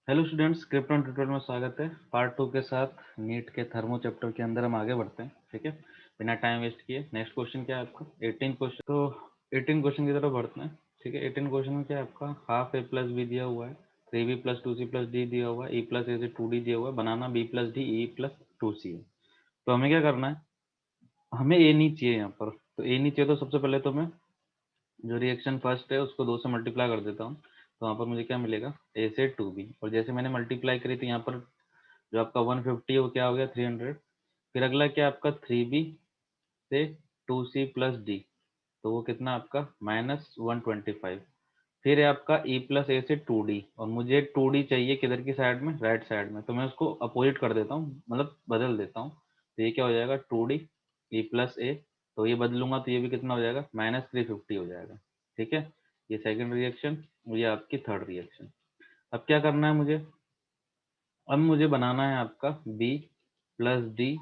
Hello students, krypton tutorial में स्वागत है। पार्ट 2 के साथ नीट के थर्मो चैप्टर के अंदर हम आगे बढ़ते हैं। ठीक है, बिना टाइम वेस्ट किए नेक्स्ट क्वेश्चन क्या है आपका 18 क्वेश्चन। तो 18 क्वेश्चन की तरफ बढ़ते हैं। ठीक है, 18 क्वेश्चन में क्या है आपका हाफ ए प्लस बी दिया हुआ है, 3b plus 2c plus D दिया हुआ है, ई प्लस ए से 2d दिया हुआ है, बनाना b plus D E plus 2c है। तो हमें क्या करना है, हमें ए नहीं चाहिए यहाँ पर। तो ए नहीं चाहिए तो सबसे पहले तो मैं जो रिएक्शन फर्स्ट है उसको 2 से मल्टीप्लाई कर देता हूँ। तो वहाँ पर मुझे क्या मिलेगा, ए से 2b, और जैसे मैंने मल्टीप्लाई करी तो यहाँ पर जो आपका 150 है वो क्या हो गया 300। फिर अगला क्या आपका 3b से 2c प्लस डी, तो वो कितना आपका -125। फिर है आपका e प्लस ए से 2d, और मुझे 2d चाहिए किधर की साइड में, राइट साइड में। तो मैं उसको अपोजिट कर देता हूँ, मतलब बदल देता हूँ। तो ये क्या हो जाएगा 2d e प्लस ए, तो ये बदलूंगा तो ये भी कितना हो जाएगा -350 हो जाएगा। ठीक है, ये सेकंड रिएक्शन, ये आपकी थर्ड रिएक्शन। अब क्या करना है मुझे, अब मुझे बनाना है आपका b प्लस डी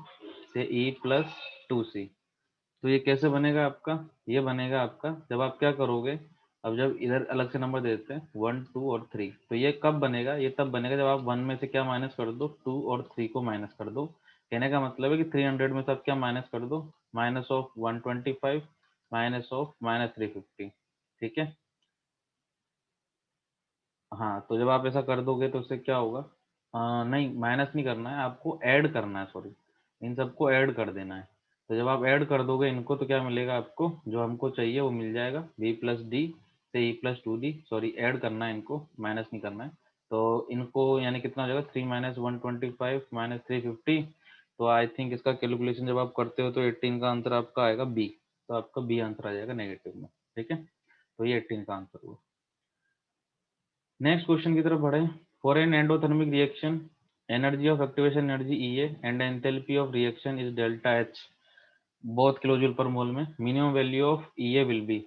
से e प्लस 2c। तो ये कैसे बनेगा आपका, ये बनेगा आपका जब आप क्या करोगे, अब जब इधर अलग से नंबर दे देते हैं 1 2 और 3, तो ये कब बनेगा, ये तब बनेगा जब आप 1 में से क्या माइनस कर दो, 2 और 3 को माइनस कर दो। कहने का मतलब है कि 300 में से आप क्या माइनस कर दो, माइनस ऑफ 125 माइनस ऑफ -350। ठीक है, हाँ तो जब आप ऐसा कर दोगे तो उससे क्या होगा, नहीं माइनस नहीं करना है आपको, ऐड करना है, सॉरी, इन सबको ऐड कर देना है। तो जब आप ऐड कर दोगे इनको तो क्या मिलेगा आपको, जो हमको चाहिए वो मिल जाएगा, बी प्लस डी से E plus 2d, sorry add करना है इनको, माइनस नहीं करना है। तो इनको यानी कितना हो जाएगा 3 माइनस 125 माइनस 350। तो आई थिंक इसका कैलकुलेशन जब आप करते हो तो 18 का आंसर आपका आएगा बी। तो आपका बी आंसर आ जाएगा नेगेटिव में। ठीक है, तो ये 18 का आंसर हुआ। नेक्स्ट क्वेश्चन की तरफ बढ़े। For an endothermic reaction, energy of activation energy E and enthalpy of reaction is delta H both kilojoule पर मोल में, minimum value of E will be.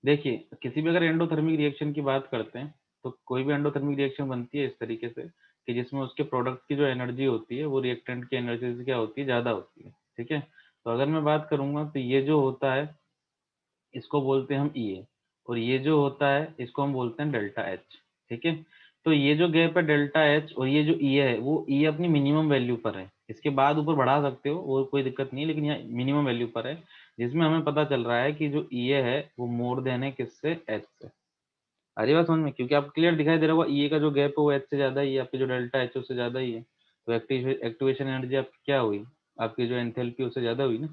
देखिए, किसी भी अगर एंडोथर्मिक रिएक्शन की बात करते हैं तो कोई भी एंडोथर्मिक रिएक्शन बनती है इस तरीके से कि जिसमें उसके प्रोडक्ट की जो एनर्जी होती है वो रिएक्टेंट की एनर्जी से क्या होती है, ज़्यादा होती है। ठीक है, तो अगर मैं बात करूंगा तो ये जो होता है इसको बोलते हैं हम ई ए, और ये जो होता है इसको हम बोलते हैं डेल्टा एच। ठीक है, तो ये जो गैप है डेल्टा एच और ये जो ई है वो ई अपनी मिनिमम वैल्यू पर है, इसके बाद ऊपर बढ़ा सकते हो वो कोई दिक्कत नहीं है, लेकिन यहाँ मिनिमम वैल्यू पर है, जिसमें हमें पता चल रहा है कि जो ई है वो मोर देन है किससे, एच से। आ रही बात समझ में, क्योंकि आपको क्लियर दिखाई दे रहा होगा ई का जो गैप है वो एच से ज्यादा ही है, आपकी जो डेल्टा एच उससे ज्यादा ही है। तो एक्टिवेशन एनर्जी आपकी क्या हुई, आपकी जो एंथैल्पी उससे ज्यादा हुई ना।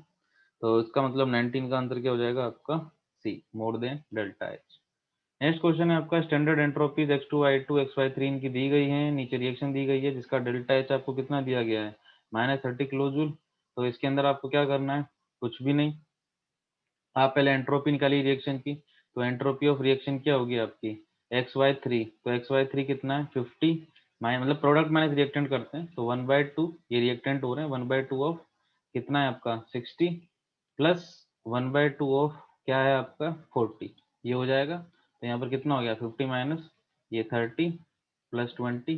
तो इसका मतलब 19 का आंसर क्या हो जाएगा आपका, see, more than delta H. Next question है आपका standard entropies x2 y2 x y3 इनकी दी गई है, नीचे रिएक्शन दी गई है जिसका डेल्टा एच आपको कितना दिया गया है, -30 किलो जूल। तो इसके अंदर आपको क्या करना है, कुछ भी नहीं, आप पहले एंट्रोपी निकालिए रिएक्शन की। तो एंट्रोपी ऑफ रिएक्शन क्या होगी आपकी, XY3, तो XY3 कितना है 50, मतलब प्रोडक्ट माइनस रिएक्टेंट करते हैं तो 1/2, ये रिएक्टेंट हो रहे हैं 1/2 ऑफ कितना है आपका 60 प्लस 1/2 ऑफ क्या है आपका 40, ये हो जाएगा। तो यहाँ पर कितना हो गया 50 माइनस ये 30 प्लस 20।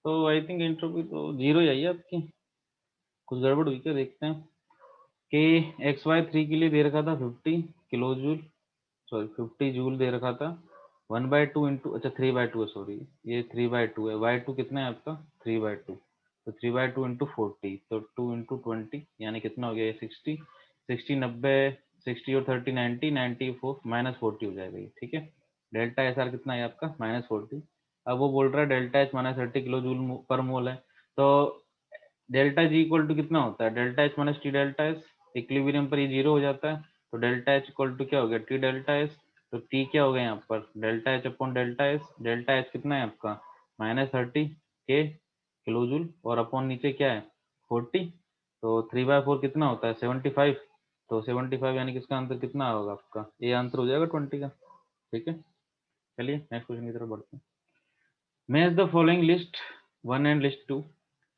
तो आई थिंक एंट्रोपी तो जीरो ही आई है आपकी, कुछ गड़बड़ हुई क्या, देखते हैं कि XY3 के लिए दे रखा था 50 किलो जूल, सॉरी 50 जूल दे रखा था, 1/2 इंटू, अच्छा 3/2 है, सॉरी ये 3/2 है, y2 कितना है आपका 3/2, तो 3/2 इंटू 40, तो 2 इंटू 20 यानी कितना हो गया ये 60, 60 90, 60 और 30 90, 94 -40 हो जाएगा ये। ठीक है, डेल्टा एस आर कितना है आपका -40। अब वो बोल रहा है delta H -30 kilo joule per मोल है, तो डेल्टा जी इक्वल टू कितना होता है, delta H minus T delta S, equilibrium पर ये जीरो हो जाता है। तो डेल्टा एच इक्वल टू क्या हो गया टी डेल्टा एस, तो टी क्या हो गया यहाँ पर delta H upon delta S, delta H कितना है आपका -30 के किलो जूल, और अपॉन नीचे क्या है 40, तो 3/4 कितना होता है 75, तो 75 यानी कि इसका आंसर कितना होगा आपका, ये आंसर हो जाएगा 20 का। ठीक है, चलिए नेक्स्ट क्वेश्चन की तरफ बढ़ते हैं। Match the following list 1 and list 2,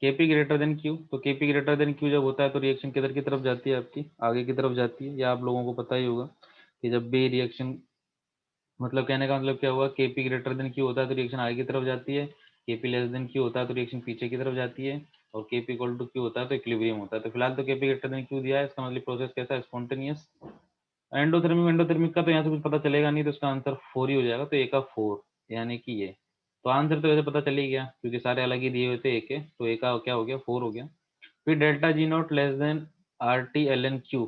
KP greater than Q. तो केपी ग्रेटर देन क्यू जब होता है तो रिएक्शन किधर की तरफ जाती है आपकी, आगे की तरफ जाती है, या आप लोगों को पता ही होगा कि जब भी रिएक्शन, मतलब कहने का मतलब क्या हुआ, केपी ग्रेटर देन क्यू होता है तो रिएक्शन आगे की तरफ जाती है, केपी लेस देन क्यू होता है तो रिएक्शन पीछे की तरफ जाती है, और केपी इक्वल टू क्यू होता है तो इक्विलिब्रियम होता है। तो फिलहाल तो केपी ग्रेटर देन क्यू दिया है, इसका मतलब प्रोसेस कैसा है, स्पॉन्टेनियस। एंडोथर्मिक एंडोथर्मिक का तो यहाँ से कुछ पता चलेगा नहीं, तो इसका आंसर 4 ही हो जाएगा, तो ए का 4 यानी कि ये तो आंसर तो वैसे पता चल ही गया क्योंकि सारे अलग ही दिए हुए थे, एक है तो एक का क्या हो गया 4 हो गया। फिर delta G naught less than R T L N Q,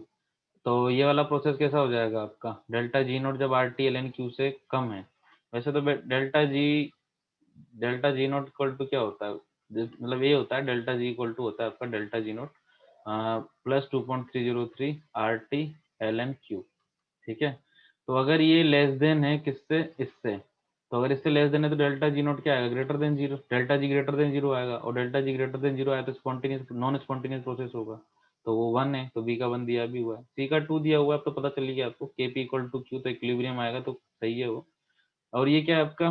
तो ये वाला प्रोसेस कैसा हो जाएगा आपका, डेल्टा जी नॉट जब R T L N Q से कम है। वैसे तो delta G naught equal to क्या होता है, मतलब ये होता है डेल्टा जी इक्वल टू होता है आपका delta G naught plus 2.303 R T L N Q. ठीक है, तो अगर ये लेस देन है किससे, इससे, तो अगर इससे लेस देन है तो डेल्टा जी नॉट क्या आएगा, greater than zero, delta G greater than zero आएगा, और delta G greater than zero आया तो स्पॉन्टेनियस नॉन स्पॉन्टेनियस प्रोसेस होगा, तो वो 1 है, तो बी का 1 दिया भी हुआ है, सी का 2 दिया हुआ है, अब तो पता चल गया आपको के पी इक्वल टू क्यू, तो इक्विलिब्रियम आएगा, तो सही है वो। और ये क्या है आपका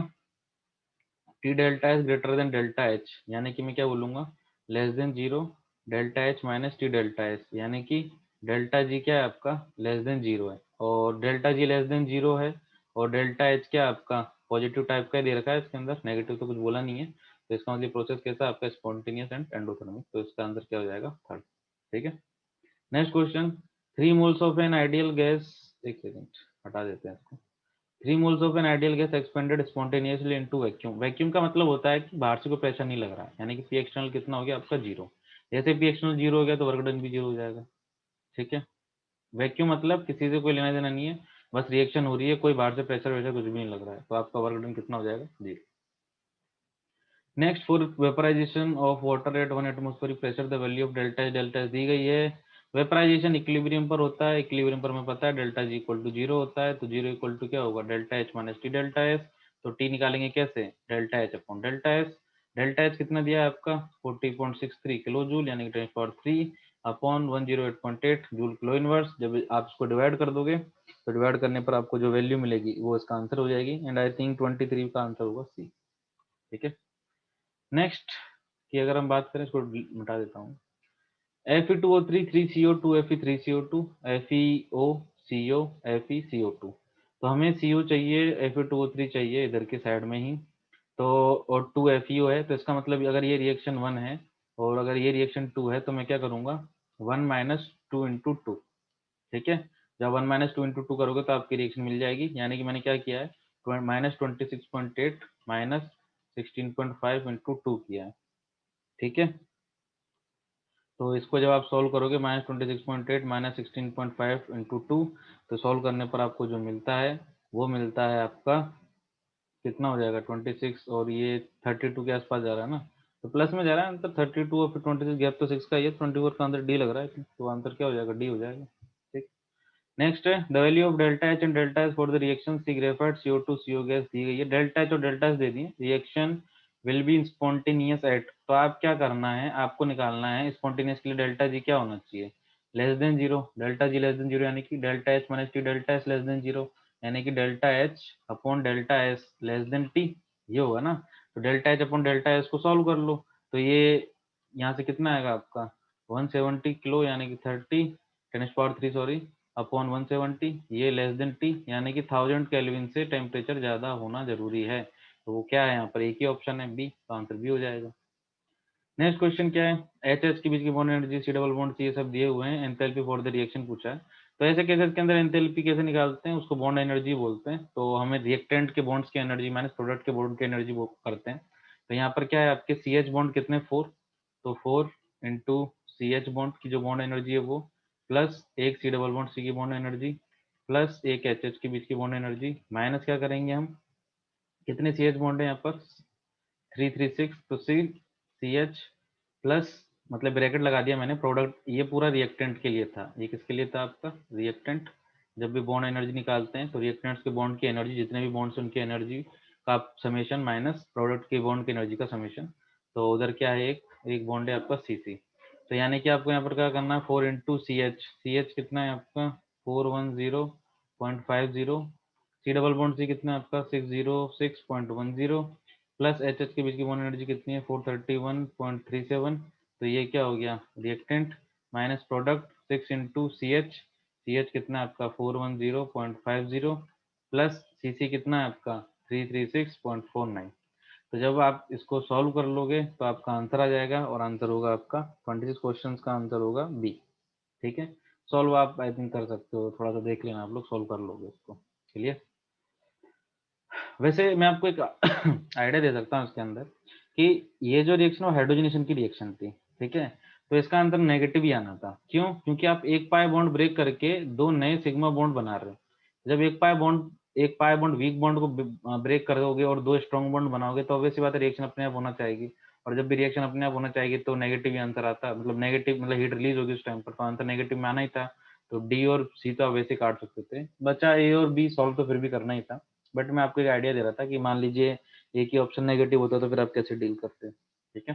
T delta H greater than delta H, यानी कि मैं क्या बोलूंगा, less than zero delta H minus T delta H, यानी कि डेल्टा जी क्या है आपका लेस देन जीरो है, और delta G less than zero है, और डेल्टा एच क्या है आपका पॉजिटिव टाइप का दे रखा है, इसके अंदर नेगेटिव तो कुछ बोला नहीं है, तो इसका मतलब प्रोसेस कैसा है आपका स्पॉन्टेनियस एंड एंडोथर्मिक, तो इसका आंसर क्या हो जाएगा थर्ड। ठीक है, next question, 3 moles of an ideal gas, एक सेकेंड हटा देते हैं इसको, 3 moles of an ideal gas expanded spontaneously into vacuum, vacuum का मतलब होता है कि बाहर से कोई प्रेशर नहीं लग रहा है, यानी कि पी एक्सटर्नल कितना हो गया आपका जीरो, जैसे पी एक्सटर्नल जीरो हो गया तो वर्क डन भी जीरो हो जाएगा। ठीक है, वैक्यूम मतलब किसी से कोई लेना देना नहीं है, बस रिएक्शन हो रही है, कोई बाहर से प्रेशर वैशर कुछ भी नहीं लग रहा है, तो आपका वर्क डन कितना हो जाएगा zero. Next, for vaporisation of water at 1 atmospheric pressure the value of delta H दी गई है। वेपराइजेशन इक्विलिब्रियम पर होता है, इक्विलिब्रियम पर हमें पता है delta G equal to zero होता है, तो जीरो इक्वल टू क्या होगा delta H minus T delta S, तो टी निकालेंगे कैसे, delta H upon delta S, delta H कितना दिया है आपका 40.63 किलो जूल, यानी कि 10 power 3 upon 108.8 joule kilo inverse, जब आप इसको डिवाइड कर दोगे तो डिवाइड करने पर आपको जो वैल्यू मिलेगी वो इसका आंसर हो जाएगी, एंड आई थिंक 23 का आंसर होगा सी। ठीक है, नेक्स्ट की अगर हम बात करें, इसको मिटा देता हूँ, Fe2O3 3CO2 Fe3CO2 FeO CO FeCO2, तो हमें CO चाहिए, Fe2O3 चाहिए इधर की साइड में ही, तो और 2 FeO है, तो इसका मतलब अगर ये रिएक्शन 1 है और अगर ये रिएक्शन 2 है, तो मैं क्या करूंगा 1 माइनस टू इंटू टू। ठीक है, जब 1 माइनस टू इंटू टू करोगे तो आपकी रिएक्शन मिल जाएगी, यानी कि मैंने क्या किया है -26.8 माइनस 16.5 इंटू टू किया है। ठीक है, तो इसको जब आप सॉल्व करोगे -26.8 माइनस 16.5 इंटू टू, तो सॉल्व करने पर आपको जो मिलता है वो मिलता है आपका कितना हो जाएगा 26, और ये 32 के आसपास जा रहा है ना, तो प्लस में जा रहा है आंसर 32 और फिर 26, गैप तो 6 का ही है, 24 का आंसर डी लग रहा है, तो आंसर क्या हो जाएगा डी हो जाएगा। ठीक, नेक्स्ट है the value of delta H and delta S for the reaction C graphite CO2 CO gas दी गई है, डेल्टा एच और डेल्टा एस दे दिए, reaction will be spontaneous at, तो आप क्या करना है, आपको निकालना है स्पॉन्टेनियस के लिए डेल्टा जी क्या होना चाहिए, less than zero, delta G less than zero, यानी कि delta H minus T delta S less than zero, यानी कि delta H upon delta S less than T, ये होगा ना, तो delta H upon delta S को सॉल्व कर लो, तो ये यहाँ से कितना आएगा आपका 170 किलो, यानी कि 30 10 पावर 3 सॉरी अपॉन 170, ये लेस देन टी, यानी कि 1000 केल्विन से टेम्परेचर ज़्यादा होना जरूरी है, तो वो क्या है यहाँ पर एक ही ऑप्शन है बी, तो आंसर बी हो जाएगा। नेक्स्ट क्वेश्चन क्या है, एच एच के बीच की bond energy C double bond C ये सब दिए हुए हैं, एंथैल्पी फॉर द रिएक्शन पूछा है, तो ऐसे केसेस के अंदर एंथैल्पी कैसे निकालते हैं, उसको बॉन्ड एनर्जी बोलते हैं, तो हमें रिएक्टेंट के बॉन्ड्स की एनर्जी माइनस प्रोडक्ट के बॉन्ड की एनर्जी वो करते हैं, तो यहाँ पर क्या है आपके सी एच बॉन्ड कितने 4, तो 4 इंटू सी एच बॉन्ड की जो बॉन्ड एनर्जी है वो, प्लस एक सी डबल बॉन्ड सी की बॉन्ड एनर्जी, प्लस एक एच एच के बीच की बॉन्ड एनर्जी, माइनस क्या करेंगे हम, कितने सी एच बॉन्ड है यहाँ पर 3 3 6, तो सी एच प्लस, मतलब ब्रैकेट लगा दिया मैंने, प्रोडक्ट ये पूरा रिएक्टेंट के लिए था, ये किसके लिए था आपका रिएक्टेंट, जब भी बॉन्ड एनर्जी निकालते हैं तो रिएक्टेंट्स के बॉन्ड की एनर्जी, जितने भी बॉन्ड्स उनकी एनर्जी का समेशन माइनस प्रोडक्ट के बॉन्ड की एनर्जी का समेशन, तो उधर क्या है एक बॉन्ड है आपका सी सी, तो यानी कि आपको यहाँ पर क्या करना है 4 इंटू सी एच कितना है आपका 410.50, सी डबल बॉन्ड सी कितना है आपका 606.10, प्लस एच एच के बीच की बॉन्ड एनर्जी कितनी है 431.37, तो ये क्या हो गया reactant minus product 6 into C H कितना है आपका 410.50, प्लस सी सी कितना है आपका 336.49, तो जब आप इसको सॉल्व कर लोगे तो आपका आंसर आ जाएगा, और आंसर होगा आपका 26 क्वेश्चन का आंसर होगा बी। ठीक है, सॉल्व आप आई थिंक कर सकते हो, थोड़ा सा देख लेना आप लोग, सॉल्व कर लोगे इसको, चलिए वैसे मैं आपको एक आइडिया दे सकता हूँ इसके अंदर कि ये जो रिएक्शन वो हाइड्रोजनेशन की रिएक्शन थी, ठीक है। तो इसका आंसर नेगेटिव ही आना था। क्यों? क्योंकि आप एक पाई बॉन्ड ब्रेक करके दो नए सिग्मा बॉन्ड बना रहे हो। जब एक पाई बॉन्ड वीक बॉन्ड को ब्रेक कर दोगे और दो स्ट्रॉन्ग बॉन्ड बनाओगे तो ऑब्वियस सी बात है रिएक्शन अपने आप होना चाहिए। और जब भी रिएक्शन अपने आप होना चाहिए तो नेगेटिव ही आंसर आता, मतलब नेगेटिव, मतलब हीट रिलीज होगी उस टाइम पर, तो आंसर नेगेटिव में आना ही था। तो डी और सी तो आप वैसे काट सकते थे, बचा ए और बी, सॉल्व तो फिर भी करना ही था। बट मैं आपको एक आइडिया दे रहा था कि मान लीजिए एक ही ऑप्शन नेगेटिव होता तो फिर आप कैसे डील करते हैं, ठीक है।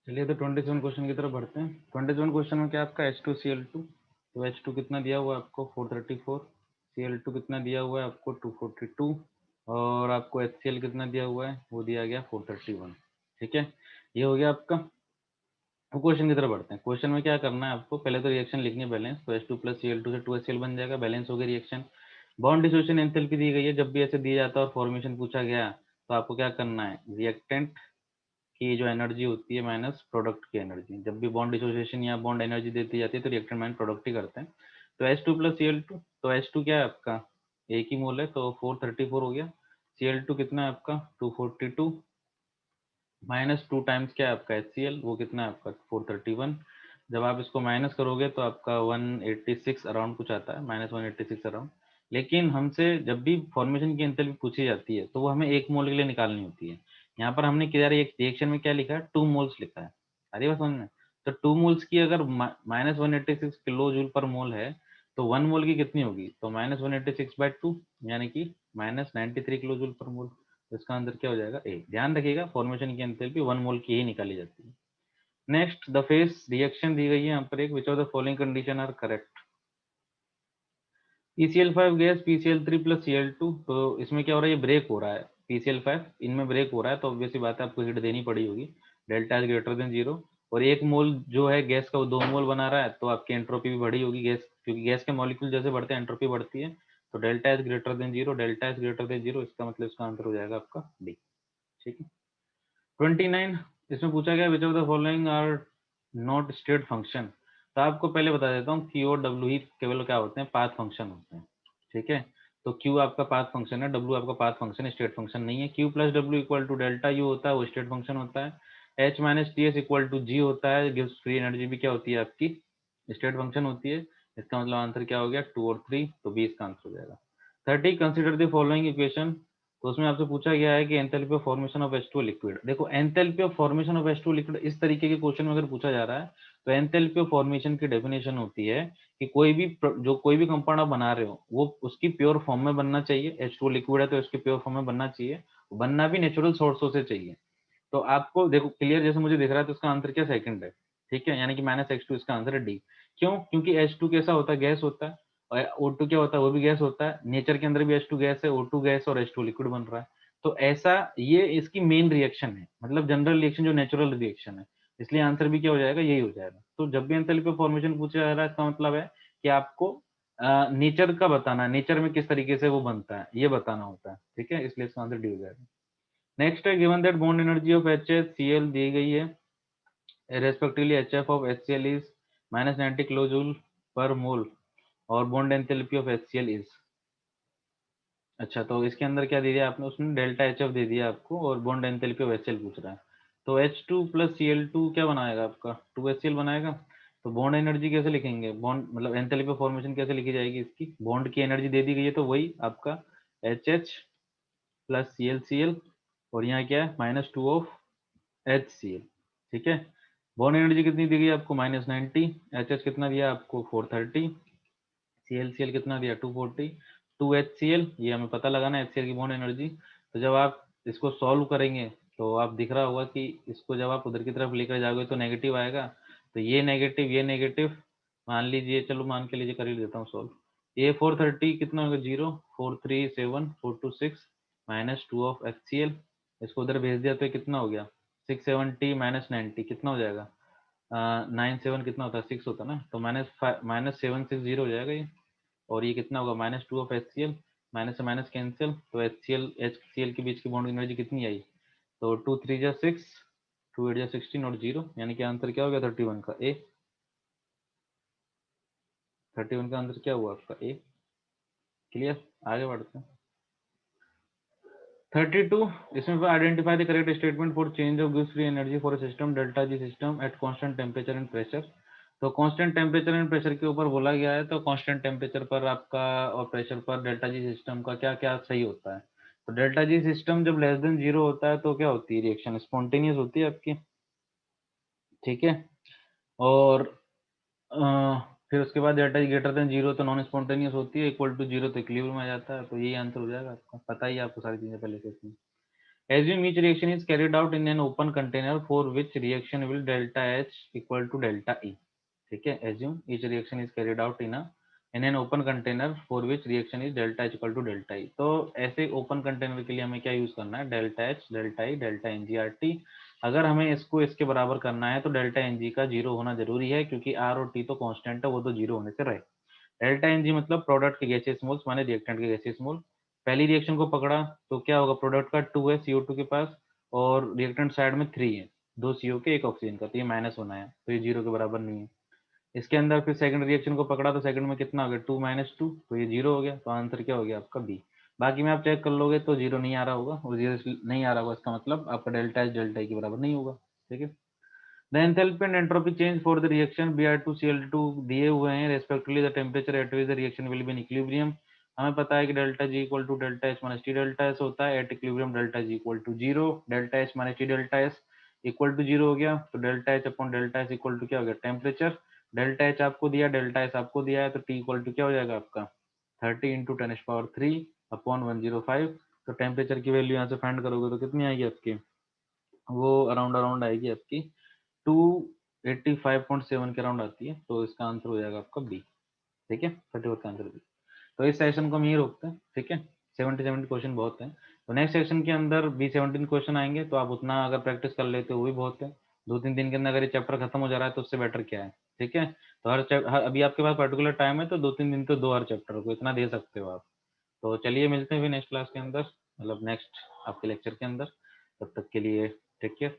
चलिए तो 27 क्वेश्चन की तरफ बढ़ते हैं। 27 क्वेश्चन में क्या आपका H2Cl2, तो H2 कितना दिया हुआ है आपको 434, Cl2 कितना दिया हुआ है आपको 242, और आपको HCl कितना दिया हुआ है वो दिया गया 431, ठीक है। ये हो गया आपका। तो क्वेश्चन की तरफ बढ़ते हैं। क्वेश्चन में क्या करना है आपको, पहले तो रिएक्शन लिखनी है बैलेंस, तो H2 प्लस Cl2 से 2HCl बन जाएगा, बैलेंस हो गई रिएक्शन। बॉन्ड डिसोसिएशन एंथैल्पी दी गई है, जब भी ऐसे दिया जाता है और फॉर्मेशन पूछा गया तो आपको क्या करना है, रिएक्टेंट की जो एनर्जी होती है माइनस प्रोडक्ट की एनर्जी। जब भी बॉन्ड डिसोसिएशन या बॉन्ड एनर्जी देती जाती है तो रिएक्टेंट माइनस प्रोडक्ट ही करते हैं। तो H2 प्लस Cl2, तो H2 क्या है आपका, एक ही मोल है तो 434 हो गया। Cl2 कितना है आपका 242, माइनस 2 टाइम्स क्या है आपका HCl, वो कितना है आपका 431। जब आप इसको माइनस करोगे तो आपका 186 अराउंड कुछ आता है, माइनस 186 अराउंड। लेकिन हमसे जब भी फॉर्मेशन की एंथैल्पी पूछी जाती है तो वो हमें एक मोल के लिए निकालनी होती है। यहाँ पर हमने क्या रिएक्शन में क्या लिखा है, 2 मोल्स लिखा है। अरे बात समझ में। तो 2 मोल्स की अगर माइनस 186 किलो जूल पर मोल है तो 1 मोल की कितनी होगी, तो माइनस 186/2, यानी कि माइनस 93 किलो जूल पर मोल। तो इसका आंसर क्या हो जाएगा, ए। ध्यान रखिएगा फॉर्मेशन की एंथैल्पी 1 मोल की ही निकाली जाती है। नेक्स्ट द फेस रिएक्शन दी गई है यहाँ पर एक, which of the following condition are correct. PCl5 gas PCl3 plus Cl2, तो इसमें क्या हो रहा है, ये ब्रेक हो रहा है, PCl5 इनमें ब्रेक हो रहा है तो ऑब्वियसली बात है आपको हीट देनी पड़ी होगी, डेल्टा इज ग्रेटर देन 0। और एक मोल जो है गैस का वो 2 मोल बना रहा है तो आपकी एंट्रोपी भी बढ़ी होगी गैस, क्योंकि गैस के मॉलिक्यूल जैसे बढ़ते हैं एंट्रोपी बढ़ती है। तो delta is greater than 0, delta is greater than 0, इसका मतलब इसका आंसर हो जाएगा आपका डी, ठीक है। 29, इसमें पूछा गया which of the following are not state function. तो आपको पहले बता देता हूँ Q और W ही केवल क्या होते हैं, पाथ फंक्शन होते हैं, ठीक है। तो Q आपका पाथ फंक्शन है, W आपका पाथ फंक्शन है, स्टेट फंक्शन नहीं है। Q plus W equal to delta U होता है, वो स्टेट फंक्शन होता है। H minus TS equal to G होता है, गिव्स फ्री एनर्जी भी क्या होती है आपकी, स्टेट फंक्शन होती है। इसका मतलब आंसर क्या हो गया 2 और 3, तो 20 का आंसर हो जाएगा। 30, कंसिडर द फॉलोइंग इक्वेशन। तो उसमें आपसे पूछा गया है कि enthalpy of formation of H2 liquid. देखो enthalpy of formation of H2 liquid इस तरीके के क्वेश्चन में अगर पूछा जा रहा है तो एंथैल्पी ऑफ फॉर्मेशन की डेफिनेशन होती है कि कोई भी कंपाउंड आप बना रहे हो वो उसकी प्योर फॉर्म में बनना चाहिए। H2 लिक्विड है तो उसकी प्योर फॉर्म में बनना चाहिए, बनना भी नेचुरल सोर्सों से चाहिए। तो आपको देखो क्लियर जैसे मुझे दिख रहा है तो इसका आंसर क्या सेकंड है, ठीक है, यानी कि -H2, इसका आंसर है डी। क्यों? क्योंकि H2 कैसा होता है, गैस होता है, और O2 क्या होता है, वो भी गैस होता है। नेचर के अंदर भी H2 गैस है, O2 गैस और H2 लिक्विड बन रहा है। तो ऐसा ये इसकी मेन रिएक्शन है, मतलब जनरल रिएक्शन जो नेचुरल रिएक्शन है, इसलिए आंसर भी क्या हो जाएगा, यही हो जाएगा। तो जब भी एंथैल्पी फॉर्मेशन पूछा जा रहा है इसका मतलब है कि आपको नेचर का बताना है, नेचर में किस तरीके से वो बनता है ये बताना होता है, ठीक है, इसलिए इसका आंसर डी हो जाएगा। नेक्स्ट है given that bond energy of HCl दी गई है, respectively HF of HCl is -90 kilo joule per mole और bond enthalpy of HCl is. अच्छा, तो इसके अंदर क्या दे दिया आपने, उसने डेल्टा HF दे दिया आपको और बॉन्ड एंथैल्पी ऑफ HCl पूछ रहा है। तो H2 प्लस Cl2 क्या बनाएगा आपका 2HCl बनाएगा। तो बॉन्ड एनर्जी कैसे लिखेंगे, बॉन्ड मतलब एंथैल्पी ऑफ फॉर्मेशन कैसे लिखी जाएगी इसकी, बॉन्ड की एनर्जी दे दी गई है तो वही आपका HH प्लस ClCl, और यहाँ क्या है -2 ऑफ HCl, ठीक है। बॉन्ड एनर्जी कितनी दी गई आपको -90, HH कितना दिया आपको 430, ClCl कितना दिया 240, 2HCl ये हमें पता लगाना है HCl की बॉन्ड एनर्जी। तो जब आप इसको सॉल्व करेंगे तो आप दिख रहा होगा कि इसको जब आप उधर की तरफ लेकर जाओगे तो नेगेटिव आएगा, तो ये नेगेटिव मान लीजिए, चलो मान के लीजिए कर ही देता हूँ सॉल्व। ये 430 कितना होगा 0, 437 426 -2 ऑफ HCl, इसको उधर भेज दिया तो ये कितना हो गया 670 -90 कितना हो जाएगा 97, कितना होता है 6 होता है ना, तो -760 हो जाएगा ये। और ये कितना होगा -2 ऑफ HCl, माइनस से माइनस कैंसिल, तो HCl के बीच की बॉन्ड एनर्जी कितनी आई, तो 2 3 जा 6, 2 8 जा 16 और 0, यानी कि आंसर क्या हो गया 31 का ए। 31 का आंसर क्या हुआ आपका ए। क्लियर, आगे बढ़ते हैं। 32 इसमें identify the correct statement for change of gives free energy for system delta G system at constant temperature and pressure. तो कांस्टेंट टेम्परेचर एंड प्रेशर के ऊपर बोला गया है, तो कांस्टेंट टेम्परेचर पर आपका और प्रेशर पर डेल्टा जी सिस्टम का क्या क्या सही होता है। तो डेल्टा जी सिस्टम जब लेस देन जीरो होता है तो क्या होती है, रिएक्शन स्पॉन्टेनियस होती है आपकी, ठीक है। और फिर उसके बाद delta G greater than zero तो नॉन स्पॉन्टेनियस होती है, इक्वल टू जीरो तो इक्विलिब्रियम में आ जाता है। तो यही आंसर हो जाएगा आपका, पता ही है आपको सारी चीजें पहले से इसमें। Assume each reaction is carried out in an open container for which reaction will delta H equal to delta E। ठीक है, assume each reaction is carried out in an open container for which reaction is delta H equal to delta E। तो ऐसे open container के लिए हमें क्या use करना है, delta H delta E delta NG/T। अगर हमें इसको इसके बराबर करना है तो डेल्टा NG का जीरो होना जरूरी है, क्योंकि R और T तो कांस्टेंट है, वो तो जीरो होने से रहे। डेल्टा एनजी मतलब प्रोडक्ट के गैसियस मोल्स माने रिएक्टेंट के गैसियस मोल। पहली रिएक्शन को पकड़ा तो क्या होगा, प्रोडक्ट का 2 है CO2 के पास, और रिएक्टेंट साइड में 3 है, 2 CO के 1 ऑक्सीजन का, तो ये माइनस होना है, तो ये जीरो के बराबर नहीं है। इसके अंदर फिर सेकंड रिएक्शन को पकड़ा तो सेकंड में कितना हो गया, 2 - 2, तो ये जीरो हो गया, तो आंसर क्या हो गया आपका बी। बाकी में आप चेक कर लोगे तो जीरो नहीं आ रहा होगा, और जीरो नहीं आ रहा होगा इसका मतलब आपका डेल्टा एच डेल्टा ई के बराबर नहीं होगा, ठीक है। The enthalpy and entropy change for the reaction Br2Cl2 दिए हुए हैं, respectively the temperature at which the reaction will be in equilibrium। हमें पता है कि delta G equal to delta H minus T delta S होता है, at equilibrium delta G equal to zero, delta H minus T delta S equal to zero हो गया, तो delta H upon delta S equal to क्या हो गया, temperature. Delta H आपको दिया, डेल्टा एस आपको दिया है, तो टी इक्वल टू क्या हो जाएगा आपका 30 इंटू 10⁻³ अपॉन 105। तो टेम्परेचर की वैल्यू यहाँ से फाइंड करोगे तो कितनी आएगी आपकी, वो अराउंड अराउंड आएगी आपकी 285.7 के अराउंड आती है। तो इसका आंसर हो जाएगा आपका बी, ठीक है, 34 का आंसर बी। तो इस सेशन को हम यही रोकते हैं, ठीक है। 70 क्वेश्चन बहुत है, तो नेक्स्ट सेशन के अंदर भी 17 क्वेश्चन आएंगे, तो आप उतना अगर प्रैक्टिस कर लेते हो वो भी बहुत है। 2-3 दिन के अंदर अगर ये चैप्टर खत्म हो जा रहा है तो उससे बेटर क्या है, ठीक है। तो अभी आपके पास पर्टिकुलर टाइम है, तो 2-3 दिन तो दो हर चैप्टर को, इतना दे सकते हो आप। तो चलिए मिलते हैं फिर नेक्स्ट क्लास के अंदर, मतलब नेक्स्ट आपके लेक्चर के अंदर। तब तक के लिए टेक केयर।